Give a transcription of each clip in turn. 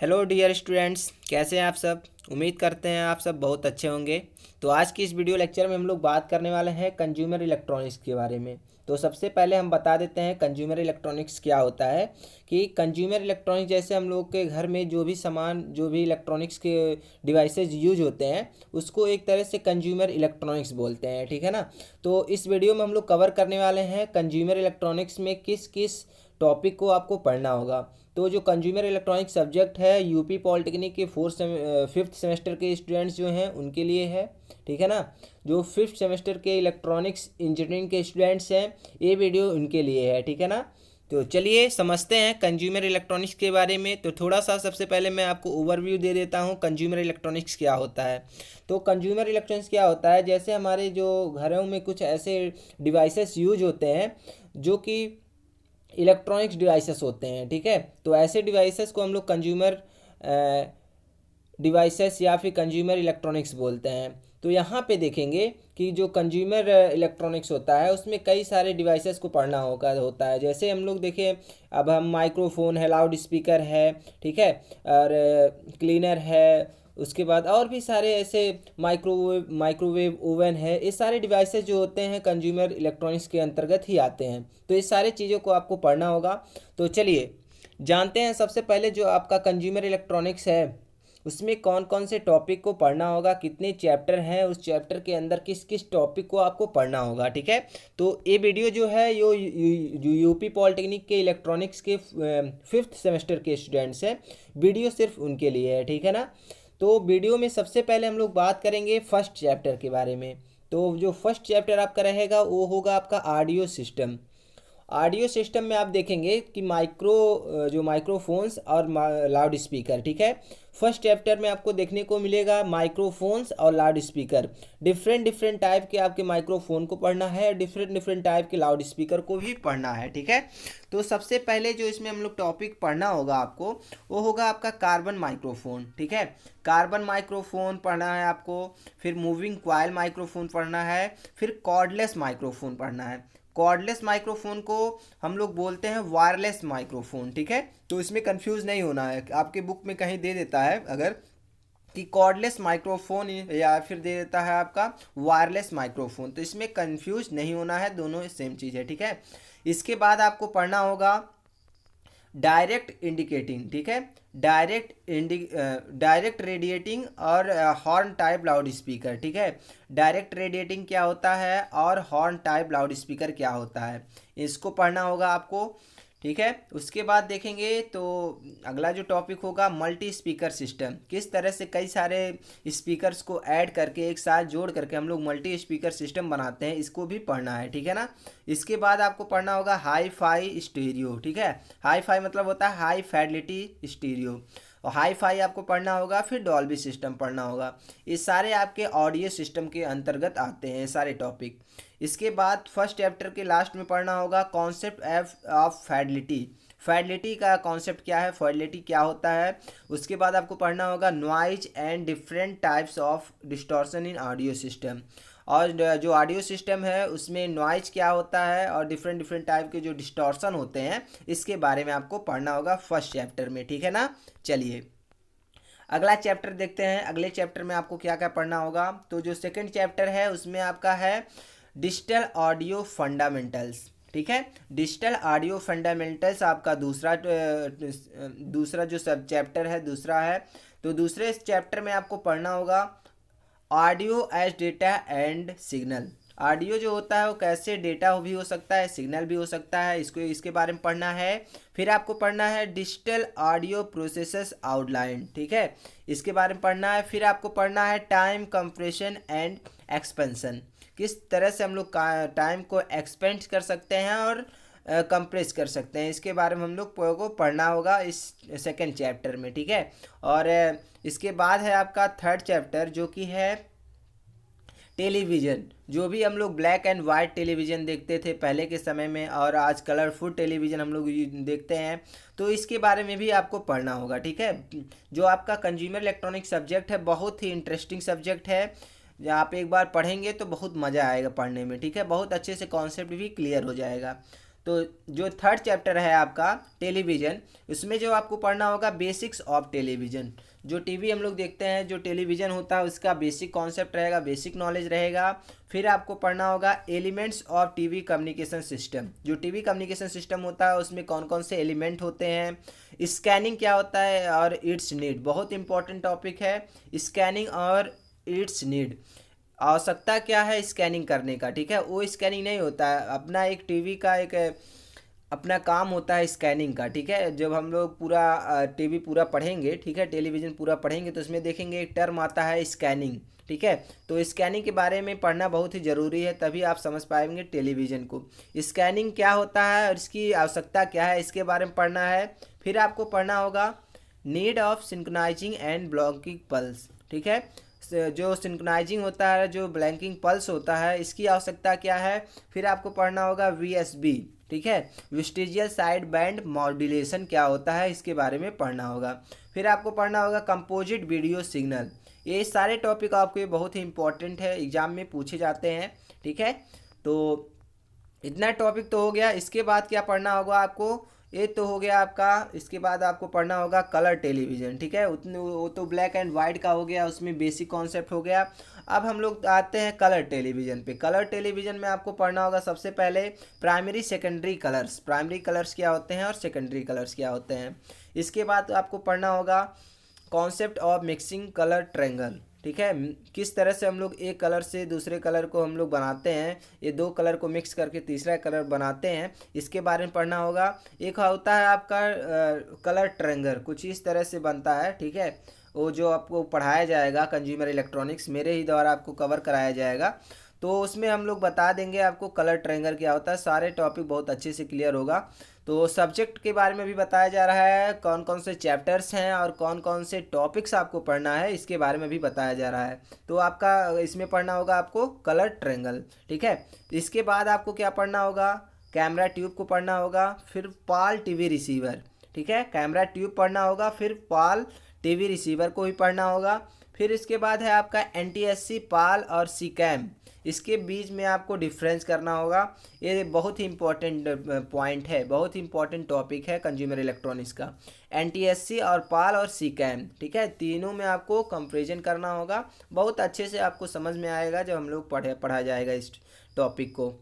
Hello dear students, कैसे हैं आप सब। उम्मीद करते हैं आप सब बहुत अच्छे होंगे। तो आज की इस वीडियो लेक्चर में हम लोग बात करने वाले हैं कंज्यूमर इलेक्ट्रॉनिक्स के बारे में। तो सबसे पहले हम बता देते हैं कंज्यूमर इलेक्ट्रॉनिक्स क्या होता है। कि कंज्यूमर इलेक्ट्रॉनिक्स जैसे हम लोग के घर में जो भी सामान जो भी इलेक्ट्रॉनिक्स के डिवाइसेज यूज होते हैं उसको एक तरह से कंज्यूमर इलेक्ट्रॉनिक्स बोलते हैं, ठीक है ना। तो इस वीडियो में हम लोग कवर करने वाले हैं कंज्यूमर इलेक्ट्रॉनिक्स में किस किस टॉपिक को आपको पढ़ना होगा। तो जो कंज्यूमर इलेक्ट्रॉनिक्स सब्जेक्ट है यूपी पॉलिटेक्निक के फिफ्थ सेमेस्टर के स्टूडेंट्स जो हैं उनके लिए है, ठीक है ना। जो फिफ्थ सेमेस्टर के इलेक्ट्रॉनिक्स इंजीनियरिंग के स्टूडेंट्स हैं ये वीडियो उनके लिए है, ठीक है ना। तो चलिए समझते हैं कंज्यूमर इलेक्ट्रॉनिक्स के बारे में। तो थोड़ा सा सबसे पहले मैं आपको ओवरव्यू दे देता हूँ कंज्यूमर इलेक्ट्रॉनिक्स क्या होता है। तो कंज्यूमर इलेक्ट्रॉनिक्स क्या होता है, जैसे हमारे जो घरों में कुछ ऐसे डिवाइसेस यूज होते हैं जो कि इलेक्ट्रॉनिक्स डिवाइसेस होते हैं, ठीक है। तो ऐसे डिवाइसेस को हम लोग कंज्यूमर डिवाइसेस या फिर कंज्यूमर इलेक्ट्रॉनिक्स बोलते हैं। तो यहाँ पे देखेंगे कि जो कंज्यूमर इलेक्ट्रॉनिक्स होता है उसमें कई सारे डिवाइसेस को पढ़ना होता है। जैसे हम लोग देखें, अब हम माइक्रोफोन है, लाउड स्पीकर है, ठीक है, और क्लीनर है, उसके बाद और भी सारे ऐसे माइक्रोवेव ओवन है। ये सारे डिवाइसेस जो होते हैं कंज्यूमर इलेक्ट्रॉनिक्स के अंतर्गत ही आते हैं। तो इस सारे चीज़ों को आपको पढ़ना होगा। तो चलिए जानते हैं सबसे पहले जो आपका कंज्यूमर इलेक्ट्रॉनिक्स है उसमें कौन कौन से टॉपिक को पढ़ना होगा, कितने चैप्टर हैं, उस चैप्टर के अंदर किस किस टॉपिक को आपको पढ़ना होगा, ठीक है। तो ये वीडियो जो है यो यूपी पॉलिटेक्निक के इलेक्ट्रॉनिक्स के फिफ्थ सेमेस्टर के स्टूडेंट्स हैं, वीडियो सिर्फ उनके लिए है, ठीक है ना। तो वीडियो में सबसे पहले हम लोग बात करेंगे फर्स्ट चैप्टर के बारे में। तो जो फर्स्ट चैप्टर आपका रहेगा वो होगा आपका ऑडियो सिस्टम। ऑडियो सिस्टम में आप देखेंगे कि जो माइक्रोफोन्स और लाउड स्पीकर, ठीक है। फर्स्ट चैप्टर में आपको देखने को मिलेगा माइक्रोफोन्स और loud speaker. Different different type के आपके माइक्रोफोन को पढ़ना है, डिफरेंट डिफरेंट टाइप के लाउड स्पीकर को भी पढ़ना है, ठीक है। तो सबसे पहले जो इसमें हम लोग टॉपिक पढ़ना होगा आपको वो होगा आपका कार्बन माइक्रोफोन, ठीक है। कार्बन माइक्रोफोन पढ़ना है आपको, फिर मूविंग कॉइल माइक्रोफोन पढ़ना है, फिर कॉर्डलेस माइक्रोफोन पढ़ना है। कॉर्डलेस माइक्रोफोन को हम लोग बोलते हैं वायरलेस माइक्रोफोन, ठीक है। तो इसमें कंफ्यूज नहीं होना है, आपके बुक में कहीं दे देता है अगर कि कॉर्डलेस माइक्रोफोन या फिर दे देता है आपका वायरलेस माइक्रोफोन, तो इसमें कंफ्यूज नहीं होना है, दोनों सेम चीज़ है, ठीक है। इसके बाद आपको पढ़ना होगा डायरेक्ट इंडिकेटिंग, ठीक है। डायरेक्ट रेडिएटिंग और हॉर्न टाइप लाउड स्पीकर, ठीक है। डायरेक्ट रेडिएटिंग क्या होता है और हॉर्न टाइप लाउड स्पीकर क्या होता है, इसको पढ़ना होगा आपको, ठीक है। उसके बाद देखेंगे तो अगला जो टॉपिक होगा मल्टी स्पीकर सिस्टम। किस तरह से कई सारे स्पीकर्स को ऐड करके एक साथ जोड़ करके हम लोग मल्टी स्पीकर सिस्टम बनाते हैं, इसको भी पढ़ना है, ठीक है ना। इसके बाद आपको पढ़ना होगा हाई फाई स्टीरियो, ठीक है। हाई फाई मतलब होता है हाई फिडेलिटी स्टीरियो, और हाई फाई आपको पढ़ना होगा, फिर डॉल्बी सिस्टम पढ़ना होगा। ये सारे आपके ऑडियो सिस्टम के अंतर्गत आते हैं ये सारे टॉपिक। इसके बाद फर्स्ट चैप्टर के लास्ट में पढ़ना होगा कॉन्सेप्ट ऑफ फिडेलिटी। फिडेलिटी का कॉन्सेप्ट क्या है, फिडेलिटी क्या होता है। उसके बाद आपको पढ़ना होगा noise and different types of distortion in audio system. और जो ऑडियो सिस्टम है उसमें नॉइज क्या होता है और डिफरेंट डिफरेंट टाइप के जो डिस्टॉर्शन होते हैं इसके बारे में आपको पढ़ना होगा फर्स्ट चैप्टर में, ठीक है ना। चलिए अगला चैप्टर देखते हैं, अगले चैप्टर में आपको क्या क्या पढ़ना होगा। तो जो सेकंड चैप्टर है उसमें आपका है डिजिटल ऑडियो फंडामेंटल्स, ठीक है। डिजिटल ऑडियो फंडामेंटल्स आपका दूसरा जो सब चैप्टर है दूसरा है। तो दूसरे चैप्टर में आपको पढ़ना होगा audio as data and signal. Audio जो होता है वो कैसे डेटा भी हो सकता है, सिग्नल भी हो सकता है, इसके बारे में पढ़ना है। फिर आपको पढ़ना है डिजिटल ऑडियो प्रोसेसेस आउटलाइन, ठीक है, इसके बारे में पढ़ना है। फिर आपको पढ़ना है टाइम कंप्रेशन एंड एक्सपेंशन, किस तरह से हम लोग टाइम को एक्सपेंड कर सकते हैं और कंप्रेस कर सकते हैं, इसके बारे में हम लोग को पढ़ना होगा इस सेकंड चैप्टर में, ठीक है। और इसके बाद है आपका थर्ड चैप्टर जो कि है टेलीविज़न। जो भी हम लोग ब्लैक एंड वाइट टेलीविज़न देखते थे पहले के समय में और आज कलरफुल टेलीविज़न हम लोग देखते हैं, तो इसके बारे में भी आपको पढ़ना होगा, ठीक है। जो आपका कंज्यूमर इलेक्ट्रॉनिक सब्जेक्ट है बहुत ही इंटरेस्टिंग सब्जेक्ट है, आप एक बार पढ़ेंगे तो बहुत मज़ा आएगा पढ़ने में, ठीक है। बहुत अच्छे से कॉन्सेप्ट भी क्लियर हो जाएगा। तो जो थर्ड चैप्टर है आपका टेलीविज़न, उसमें जो आपको पढ़ना होगा बेसिक्स ऑफ टेलीविज़न। जो टीवी हम लोग देखते हैं, जो टेलीविज़न होता है उसका बेसिक कॉन्सेप्ट रहेगा, बेसिक नॉलेज रहेगा। फिर आपको पढ़ना होगा elements of TV communication system. जो टीवी कम्युनिकेशन सिस्टम होता है उसमें कौन कौन से एलिमेंट होते हैं, स्कैनिंग क्या होता है और इट्स नीड, बहुत इंपॉर्टेंट टॉपिक है स्कैनिंग और इट्स नीड। आवश्यकता क्या है स्कैनिंग करने का, ठीक है। वो स्कैनिंग नहीं होता है, अपना एक टीवी का एक अपना काम होता है स्कैनिंग का, ठीक है। जब हम लोग पूरा टीवी पूरा पढ़ेंगे, ठीक है, टेलीविज़न पूरा पढ़ेंगे तो उसमें देखेंगे एक टर्म आता है स्कैनिंग, ठीक है। तो स्कैनिंग के बारे में पढ़ना बहुत ही ज़रूरी है, तभी आप समझ पाएंगे टेलीविज़न को। स्कैनिंग क्या होता है और इसकी आवश्यकता क्या है, इसके बारे में पढ़ना है। फिर आपको पढ़ना होगा need of synchronising and blocking pulse, ठीक है। जो सिंक्रोनाइजिंग होता है, जो ब्लैंकिंग पल्स होता है, इसकी आवश्यकता क्या है। फिर आपको पढ़ना होगा वीएसबी, ठीक है, वेस्टिजियल साइड बैंड मॉड्यूलेशन क्या होता है, इसके बारे में पढ़ना होगा। फिर आपको पढ़ना होगा कंपोजिट वीडियो सिग्नल। ये सारे टॉपिक आपके बहुत ही इंपॉर्टेंट है, एग्जाम में पूछे जाते हैं, ठीक है। तो इतना टॉपिक तो हो गया। इसके बाद क्या पढ़ना होगा आपको, ये तो हो गया आपका। इसके बाद आपको पढ़ना होगा कलर टेलीविज़न, ठीक है। उतने वो तो ब्लैक एंड वाइट का हो गया, उसमें बेसिक कॉन्सेप्ट हो गया। अब हम लोग आते हैं कलर टेलीविज़न पे। कलर टेलीविज़न में आपको पढ़ना होगा सबसे पहले primary secondary colours. Primary colours क्या होते हैं और सेकेंडरी कलर्स क्या होते हैं। इसके बाद आपको पढ़ना होगा concept of mixing colour triangle, ठीक है। किस तरह से हम लोग एक कलर से दूसरे कलर को हम लोग बनाते हैं, ये दो कलर को मिक्स करके तीसरा कलर बनाते हैं, इसके बारे में पढ़ना होगा। एक होता है आपका कलर ट्रायंगल, कुछ इस तरह से बनता है, ठीक है। वो जो आपको पढ़ाया जाएगा कंज्यूमर इलेक्ट्रॉनिक्स, मेरे ही द्वारा आपको कवर कराया जाएगा, तो उसमें हम लोग बता देंगे आपको कलर ट्रायंगल क्या होता है। सारे टॉपिक बहुत अच्छे से क्लियर होगा। तो सब्जेक्ट के बारे में भी बताया जा रहा है, कौन कौन से चैप्टर्स हैं और कौन कौन से टॉपिक्स आपको पढ़ना है, इसके बारे में भी बताया जा रहा है। तो आपका इसमें पढ़ना होगा आपको कलर ट्रायंगल, ठीक है। इसके बाद आपको क्या पढ़ना होगा, कैमरा ट्यूब को पढ़ना होगा। फिर पाल टीवी रिसीवर, ठीक है, कैमरा ट्यूब पढ़ना होगा। फिर पाल टीवी रिसीवर को भी पढ़ना होगा। फिर इसके बाद है आपका एनटीएससी पाल और सीकैम, इसके बीच में आपको डिफरेंस करना होगा। ये बहुत ही इंपॉर्टेंट पॉइंट है, बहुत ही इंपॉर्टेंट टॉपिक है कंज्यूमर इलेक्ट्रॉनिक्स का। एनटीएससी और पाल और सीकैम, ठीक है, तीनों में आपको कंपैरिजन करना होगा। बहुत अच्छे से आपको समझ में आएगा जब हम लोग पढ़ा जाएगा इस टॉपिक को।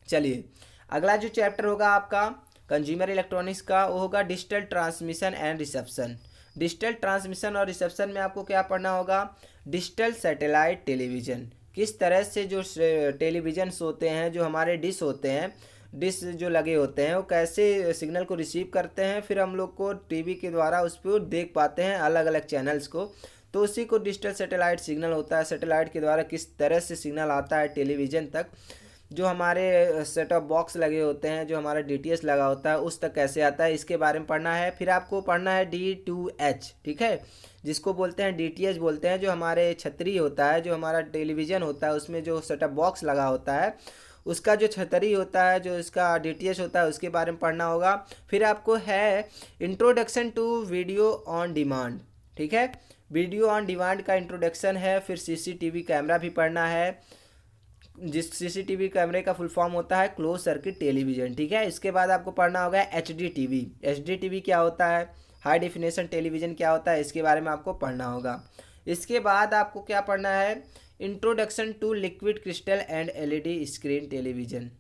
चलिए अगला जो चैप्टर होगा आपका कंज्यूमर इलेक्ट्रॉनिक्स का, वो होगा digital transmission and reception. Digital transmission और रिसेप्शन में आपको क्या पढ़ना होगा, डिजिटल सैटेलाइट टेलीविज़न। किस तरह से जो टेलीविजन्स होते हैं, जो हमारे डिश होते हैं, डिश जो लगे होते हैं, वो कैसे सिग्नल को रिसीव करते हैं, फिर हम लोग को टीवी के द्वारा उस पर देख पाते हैं अलग अलग चैनल्स को। तो उसी को डिजिटल सैटेलाइट सिग्नल होता है। सैटेलाइट के द्वारा किस तरह से सिग्नल आता है टेलीविज़न तक, जो हमारे सेट ऑफ बॉक्स लगे होते हैं, जो हमारा डीटीएच लगा होता है, उस तक कैसे आता है, इसके बारे में पढ़ना है। फिर आपको पढ़ना है D2H, ठीक है, जिसको बोलते हैं डीटीएच बोलते हैं। जो हमारे छतरी होता है, जो हमारा टेलीविज़न होता है, उसमें जो सेट ऑफ बॉक्स लगा होता है, उसका जो छतरी होता है, जो इसका डीटीएच होता है, उसके बारे में पढ़ना होगा। फिर आपको है introduction to video on demand, ठीक है, वीडियो ऑन डिमांड का इंट्रोडक्शन है। फिर सीसीटीवी कैमरा भी पढ़ना है, जिस सीसीटीवी कैमरे का फुल फॉर्म होता है क्लोज सर्किट टेलीविज़न, ठीक है। इसके बाद आपको पढ़ना होगा एचडी टीवी। एचडी टीवी क्या होता है, हाई डेफिनेशन टेलीविज़न क्या होता है, इसके बारे में आपको पढ़ना होगा। इसके बाद आपको क्या पढ़ना है, introduction to liquid crystal and LED screen television.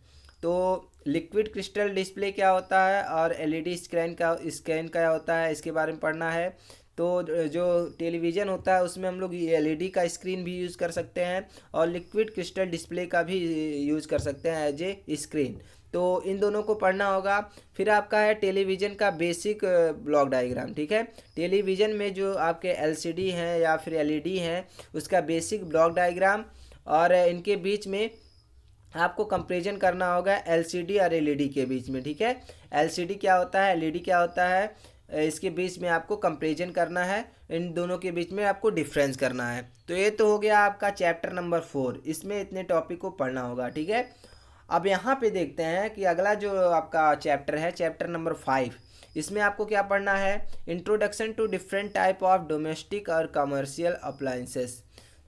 तो लिक्विड क्रिस्टल डिस्प्ले क्या होता है और एलईडी स्क्रीन क्या होता है, इसके बारे में पढ़ना है। तो जो टेलीविज़न होता है उसमें हम लोग एलईडी का स्क्रीन भी यूज़ कर सकते हैं और लिक्विड क्रिस्टल डिस्प्ले का भी यूज़ कर सकते हैं एज ए स्क्रीन। तो इन दोनों को पढ़ना होगा। फिर आपका है टेलीविज़न का बेसिक ब्लॉक डायग्राम, ठीक है। टेलीविज़न में जो आपके एलसीडी हैं या फिर एलईडी हैं, उसका बेसिक ब्लॉक डायग्राम, और इनके बीच में आपको कंपैरिजन करना होगा एलसीडी और एलईडी के बीच में, ठीक है। एलसीडी क्या होता है, एलईडी क्या होता है, इसके बीच में आपको कंपैरिजन करना है, इन दोनों के बीच में आपको डिफरेंस करना है। तो ये तो हो गया आपका चैप्टर नंबर 4, इसमें इतने टॉपिक को पढ़ना होगा, ठीक है। अब यहाँ पे देखते हैं कि अगला जो आपका चैप्टर है, चैप्टर नंबर 5, इसमें आपको क्या पढ़ना है, introduction to different type of domestic और कमर्शियल अप्लायंसेस।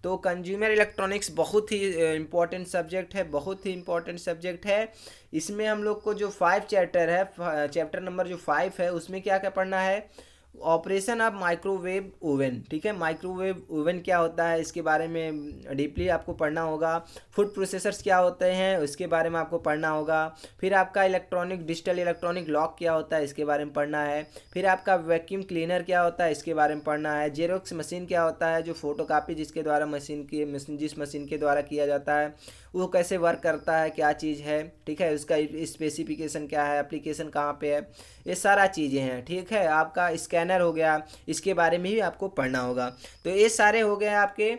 तो कंज्यूमर इलेक्ट्रॉनिक्स बहुत ही इम्पोर्टेंट सब्जेक्ट है, बहुत ही इम्पोर्टेंट सब्जेक्ट है। इसमें हम लोग को जो 5 चैप्टर है, चैप्टर नंबर जो 5 है, उसमें क्या क्या पढ़ना है, ऑपरेशन ऑफ माइक्रोवेव ओवन, ठीक है। माइक्रोवेव ओवन क्या होता है इसके बारे में डीपली आपको पढ़ना होगा। फूड प्रोसेसर्स क्या होते हैं उसके बारे में आपको पढ़ना होगा। फिर आपका डिजिटल इलेक्ट्रॉनिक लॉक क्या होता है इसके बारे में पढ़ना है। फिर आपका वैक्यूम क्लीनर क्या होता है इसके बारे में पढ़ना है। जेरोक्स मशीन क्या होता है, जो फोटोकॉपी जिसके द्वारा जिस मशीन के द्वारा किया जाता है वो कैसे वर्क करता है, क्या चीज़ है, ठीक है। उसका स्पेसिफिकेशन क्या है, एप्लीकेशन कहाँ पे है, ये सारा चीज़ें हैं, ठीक है। आपका स्कैनर हो गया, इसके बारे में ही आपको पढ़ना होगा। तो ये सारे हो गए आपके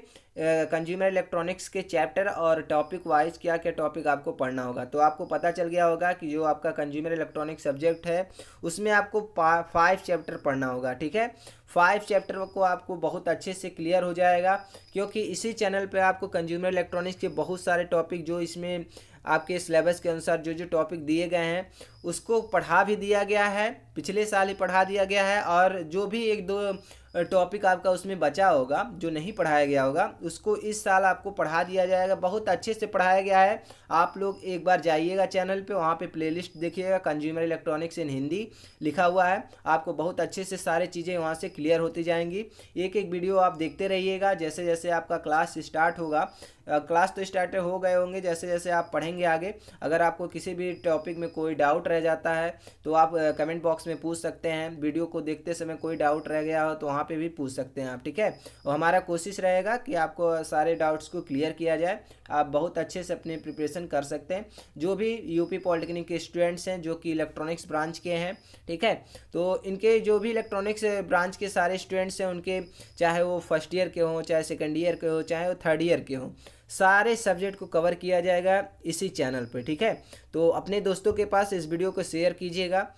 कंज्यूमर इलेक्ट्रॉनिक्स के चैप्टर, और टॉपिक वाइज क्या क्या टॉपिक आपको पढ़ना होगा। तो आपको पता चल गया होगा कि जो आपका कंज्यूमर इलेक्ट्रॉनिक्स सब्जेक्ट है उसमें आपको 5 चैप्टर पढ़ना होगा, ठीक है। 5 चैप्टर को आपको बहुत अच्छे से क्लियर हो जाएगा, क्योंकि इसी चैनल पे आपको कंज्यूमर इलेक्ट्रॉनिक्स के बहुत सारे टॉपिक जो इसमें आपके सिलेबस के अनुसार जो जो टॉपिक दिए गए हैं उसको पढ़ा भी दिया गया है, पिछले साल ही पढ़ा दिया गया है। और जो भी 1-2 टॉपिक आपका उसमें बचा होगा, जो नहीं पढ़ाया गया होगा, उसको इस साल आपको पढ़ा दिया जाएगा। बहुत अच्छे से पढ़ाया गया है। आप लोग एक बार जाइएगा चैनल पे, वहाँ पे प्लेलिस्ट देखिएगा, कंज्यूमर इलेक्ट्रॉनिक्स इन हिंदी लिखा हुआ है। आपको बहुत अच्छे से सारी चीज़ें वहाँ से क्लियर होती जाएंगी। एक एक वीडियो आप देखते रहिएगा। जैसे जैसे आपका क्लास स्टार्ट होगा, क्लास तो स्टार्ट हो गए होंगे, जैसे जैसे आप पढ़ेंगे आगे, अगर आपको किसी भी टॉपिक में कोई डाउट रह जाता है तो आप कमेंट बॉक्स में पूछ सकते हैं। वीडियो को देखते समय कोई डाउट रह गया हो तो वहाँ पे भी पूछ सकते हैं आप, ठीक है। और हमारा कोशिश रहेगा कि आपको सारे डाउट्स को क्लियर किया जाए। आप बहुत अच्छे से अपनी प्रिपरेशन कर सकते हैं। जो भी यूपी पॉलिटेक्निक के स्टूडेंट्स हैं जो कि इलेक्ट्रॉनिक्स ब्रांच के हैं, ठीक है, तो इनके जो भी इलेक्ट्रॉनिक्स ब्रांच के सारे स्टूडेंट्स हैं उनके, चाहे वो फर्स्ट ईयर के हों, चाहे सेकेंड ईयर के हों, चाहे वो थर्ड ईयर के हों, सारे सब्जेक्ट को कवर किया जाएगा इसी चैनल पे, ठीक है। तो अपने दोस्तों के पास इस वीडियो को शेयर कीजिएगा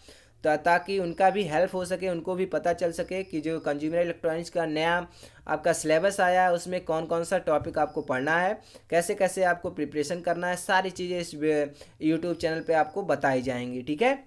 ताकि उनका भी हेल्प हो सके, उनको भी पता चल सके कि जो कंज्यूमर इलेक्ट्रॉनिक्स का नया आपका सिलेबस आया है उसमें कौन कौन सा टॉपिक आपको पढ़ना है, कैसे कैसे आपको प्रिपरेशन करना है, सारी चीज़ें इस यूट्यूब चैनल पे आपको बताई जाएंगी, ठीक है।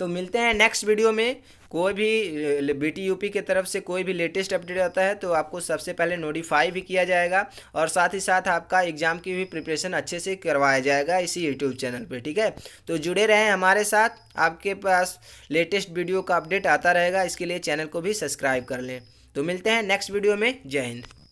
तो मिलते हैं नेक्स्ट वीडियो में। कोई भी बीटी यूपी की तरफ से कोई भी लेटेस्ट अपडेट आता है तो आपको सबसे पहले नोटिफाई भी किया जाएगा, और साथ ही साथ आपका एग्ज़ाम की भी प्रिपरेशन अच्छे से करवाया जाएगा इसी यूट्यूब चैनल पे, ठीक है। तो जुड़े रहें हमारे साथ, आपके पास लेटेस्ट वीडियो का अपडेट आता रहेगा। इसके लिए चैनल को भी सब्सक्राइब कर लें। तो मिलते हैं नेक्स्ट वीडियो में। जय हिंद।